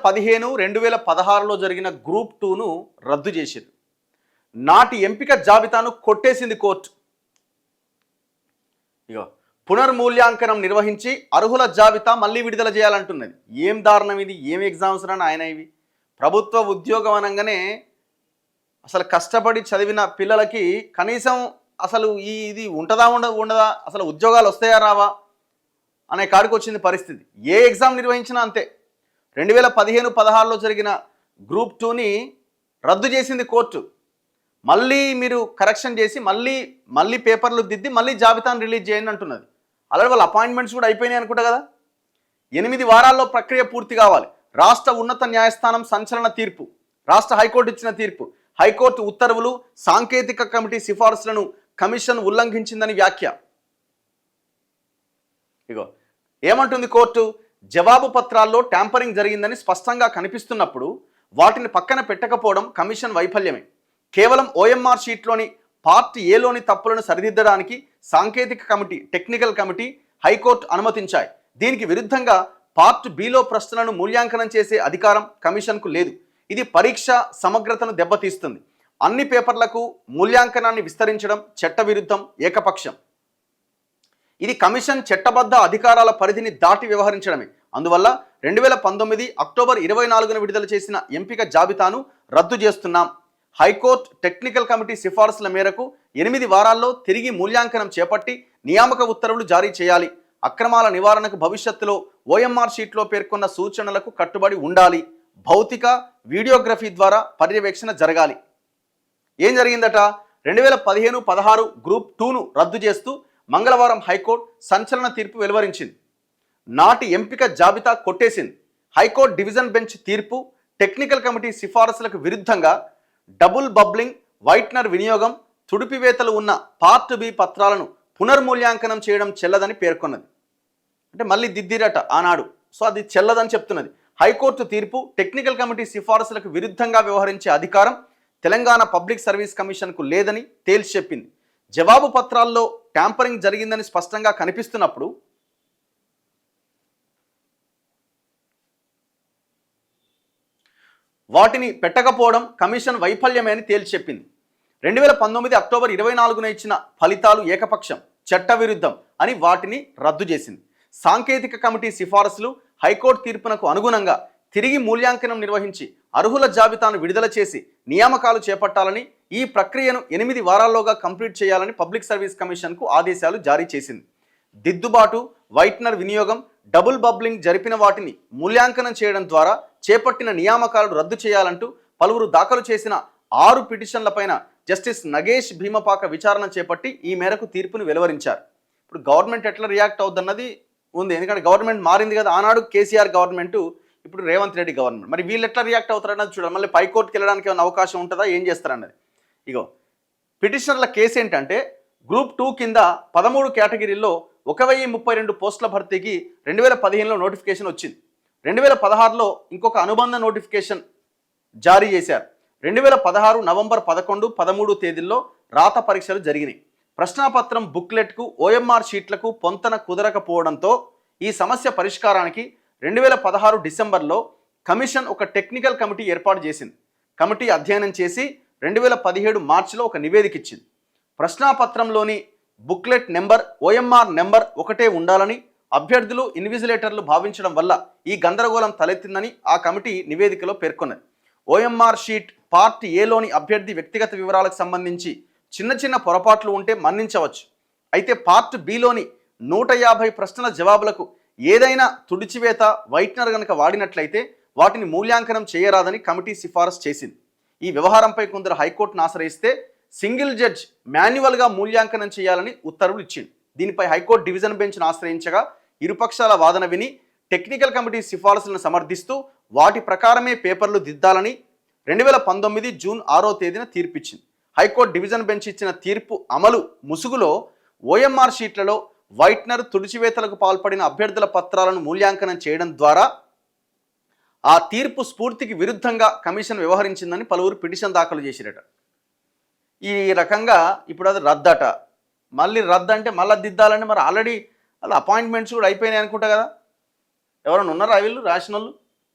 2015 2016లో జరిగిన గ్రూప్ 2ను రద్దు చేశారు. నాటి ఎంపిక జాబితాను కొట్టేసింది కోర్టు. ఇగో పునర్మూల్యాంకనం నిర్వహించి అర్హుల జాబితా మళ్ళీ విడుదల చేయాలంటున్నది. ఏం దారుణం ఇది, ఏం ఎగ్జామ్స్ రా ఆయన ఇవి. ప్రభుత్వ ఉద్యోగం అనగానే అసలు కష్టపడి చదివిన పిల్లలకి కనీసం అసలు ఇది ఉంటుందా ఉండదా, అసలు ఉద్యోగాలు వస్తాయా రావా అనే కాడికి వచ్చింది పరిస్థితి. ఏ ఎగ్జామ్ నిర్వహించినా అంతే. 2015-16లో జరిగిన గ్రూప్ 2ని రద్దు చేసింది కోర్టు. మళ్ళీ మీరు కరెక్షన్ చేసి మళ్ళీ పేపర్లు దిద్ది మళ్ళీ జాబితాను రిలీజ్ చేయండి అంటున్నది. అలాగే వాళ్ళ అపాయింట్మెంట్స్ కూడా అయిపోయినాయి అనుకుంటా కదా. 8 వారాల్లో ప్రక్రియ పూర్తి కావాలి. రాష్ట్ర ఉన్నత న్యాయస్థానం సంచలన తీర్పు. రాష్ట్ర హైకోర్టు ఇచ్చిన తీర్పు. హైకోర్టు ఉత్తర్వులు, సాంకేతిక కమిటీ సిఫార్సులను కమిషన్ ఉల్లంఘించిందని వ్యాఖ్య. ఇగో ఏమంటుంది కోర్టు, జవాబు పత్రాల్లో ట్యాంపరింగ్ జరిగిందని స్పష్టంగా కనిపిస్తున్నప్పుడు వాటిని పక్కన పెట్టకపోవడం కమిషన్ వైఫల్యమే. కేవలం ఓఎంఆర్ షీట్లోని పార్ట్ ఏలోని తప్పులను సరిదిద్దడానికి సాంకేతిక కమిటీ, టెక్నికల్ కమిటీ, హైకోర్టు అనుమతించాయి. దీనికి విరుద్ధంగా పార్ట్ బిలో ప్రశ్నలను మూల్యాంకనం చేసే అధికారం కమిషన్కు లేదు. ఇది పరీక్ష సమగ్రతను దెబ్బతీస్తుంది. అన్ని పేపర్లకు మూల్యాంకనాన్ని విస్తరించడం చట్టవిరుద్ధం, ఏకపక్షం. ఇది కమిషన్ చట్టబద్ధ అధికారాల పరిధిని దాటి వ్యవహరించడమే. అందువల్ల 2019 అక్టోబర్ 24న విడుదల చేసిన ఎంపిక జాబితాను రద్దు చేస్తున్నాం. హైకోర్టు టెక్నికల్ కమిటీ సిఫార్సుల మేరకు 8 వారాల్లో తిరిగి మూల్యాంకనం చేపట్టి నియామక ఉత్తర్వులు జారీ చేయాలి. అక్రమాల నివారణకు భవిష్యత్తులో ఓఎంఆర్ షీట్లో పేర్కొన్న సూచనలకు కట్టుబడి ఉండాలి. భౌతిక, వీడియోగ్రఫీ ద్వారా పర్యవేక్షణ జరగాలి. ఏం జరిగిందట, 2015-16 గ్రూప్ 2ను రద్దు చేస్తూ మంగళవారం హైకోర్టు సంచలన తీర్పు వెలువరించింది. నాటి ఎంపిక జాబితా కొట్టేసింది. హైకోర్టు డివిజన్ బెంచ్ తీర్పు టెక్నికల్ కమిటీ సిఫారసులకు విరుద్ధంగా డబుల్ బబ్లింగ్, వైట్నర్ వినియోగం, తుడిపివేతలు ఉన్న పార్ట్ బి పత్రాలను పునర్మూల్యాంకనం చేయడం చెల్లదని పేర్కొన్నది. అంటే మళ్ళీ దిద్దిరట ఆనాడు. సో అది చెల్లదని చెప్తున్నది. హైకోర్టు తీర్పు టెక్నికల్ కమిటీ సిఫారసులకు విరుద్ధంగా వ్యవహరించే అధికారం తెలంగాణ పబ్లిక్ సర్వీస్ కమిషన్కు లేదని తేల్చి చెప్పింది. జవాబు పత్రాల్లో ట్యాంపరింగ్ జరిగిందని స్పష్టంగా కనిపిస్తున్నప్పుడు వాటిని పెట్టకపోవడం కమిషన్ వైఫల్యమే అని తేల్చి చెప్పింది. 2019 అక్టోబర్ 24న ఇచ్చిన ఫలితాలు ఏకపక్షం, చట్టవిరుద్ధం అని వాటిని రద్దు చేసింది. సాంకేతిక కమిటీ సిఫారసులు, హైకోర్టు తీర్పునకు అనుగుణంగా తిరిగి మూల్యాంకనం నిర్వహించి అర్హుల జాబితాను విడుదల చేసి నియామకాలు చేపట్టాలని, ఈ ప్రక్రియను 8 వారాల్లోగా కంప్లీట్ చేయాలని పబ్లిక్ సర్వీస్ కమిషన్కు ఆదేశాలు జారీ చేసింది. దిద్దుబాటు, వైట్నర్ వినియోగం, డబుల్ బబ్లింగ్ జరిపిన వాటిని మూల్యాంకనం చేయడం ద్వారా చేపట్టిన నియామకాలను రద్దు చేయాలంటూ పలువురు దాఖలు చేసిన 6 పిటిషన్లపైన జస్టిస్ నగేష్ భీమపాక విచారణ చేపట్టి ఈ మేరకు తీర్పును వెలువరించారు. ఇప్పుడు గవర్నమెంట్ ఎట్లా రియాక్ట్ అవుద్దన్నది ఉంది. ఎందుకంటే గవర్నమెంట్ మారింది కదా. ఆనాడు కేసీఆర్ గవర్నమెంట్, ఇప్పుడు రేవంత్ రెడ్డి గవర్నమెంట్. మరి వీళ్ళు ఎట్లా రియాక్ట్ అవుతారన్నది చూడాలి. మళ్ళీ పైకోర్టుకి వెళ్ళడానికి ఏమైనా అవకాశం ఉంటుందా, ఏం చేస్తారన్నది. ఇగో పిటిషనర్ల కేసు ఏంటంటే, గ్రూప్ 2 కింద 13 కేటగిరీల్లో 1032 పోస్టుల భర్తీకి 2015లో నోటిఫికేషన్ వచ్చింది. 2016లో ఇంకొక అనుబంధ నోటిఫికేషన్ జారీ చేశారు. 2016 నవంబర్ 11, 13 తేదీల్లో రాత పరీక్షలు జరిగినాయి. ప్రశ్నాపత్రం బుక్లెట్కు, ఓఎంఆర్ షీట్లకు పొంతన కుదరకపోవడంతో ఈ సమస్య పరిష్కారానికి 2016 డిసెంబర్లో కమిషన్ ఒక టెక్నికల్ కమిటీ ఏర్పాటు చేసింది. కమిటీ అధ్యయనం చేసి 2017 మార్చిలో ఒక నివేదిక ఇచ్చింది. ప్రశ్నాపత్రంలోని బుక్లెట్ నెంబర్, ఓఎంఆర్ నెంబర్ ఒకటే ఉండాలని అభ్యర్థులు, ఇన్విజిలేటర్లు భావించడం వల్ల ఈ గందరగోళం తలెత్తిందని ఆ కమిటీ నివేదికలో పేర్కొన్నది. ఓఎంఆర్ షీట్ పార్ట్ ఏలోని అభ్యర్థి వ్యక్తిగత వివరాలకు సంబంధించి చిన్న పొరపాట్లు ఉంటే మన్నించవచ్చు. అయితే పార్ట్ బిలోని 150 ప్రశ్నల జవాబులకు ఏదైనా తుడిచివేత, వైట్నర్ గనక వాడినట్లయితే వాటిని మూల్యాంకనం చేయరాదని కమిటీ సిఫారసు చేసింది. ఈ వ్యవహారంపై కొందరు హైకోర్టును ఆశ్రయిస్తే సింగిల్ జడ్జ్ మాన్యువల్గా మూల్యాంకనం చేయాలని ఉత్తర్వులు ఇచ్చింది. దీనిపై హైకోర్టు డివిజన్ బెంచ్ను ఆశ్రయించగా ఇరుపక్షాల వాదన విని టెక్నికల్ కమిటీ సిఫారసులను సమర్థిస్తూ వాటి ప్రకారమే పేపర్లు దిద్దాలని 2019 జూన్ 6వ తేదీన తీర్పిచ్చింది. హైకోర్టు డివిజన్ బెంచ్ ఇచ్చిన తీర్పు అమలు ముసుగులో ఓఎంఆర్ షీట్లలో వైట్నర్, తుడిచివేతలకు పాల్పడిన అభ్యర్థుల పత్రాలను మూల్యాంకనం చేయడం ద్వారా ఆ తీర్పు స్ఫూర్తికి విరుద్ధంగా కమిషన్ వ్యవహరించిందని పలువురు పిటిషన్ దాఖలు చేసిరట. ఈ రకంగా ఇప్పుడు అది రద్దట. మళ్ళీ రద్దు అంటే మళ్ళీ దిద్దాలంటే మరి ఆల్రెడీ అలా అపాయింట్మెంట్స్ కూడా అయిపోయినాయి అనుకుంటా కదా. ఎవరైనా ఉన్నారా వీళ్ళు రాసిన వాళ్ళు?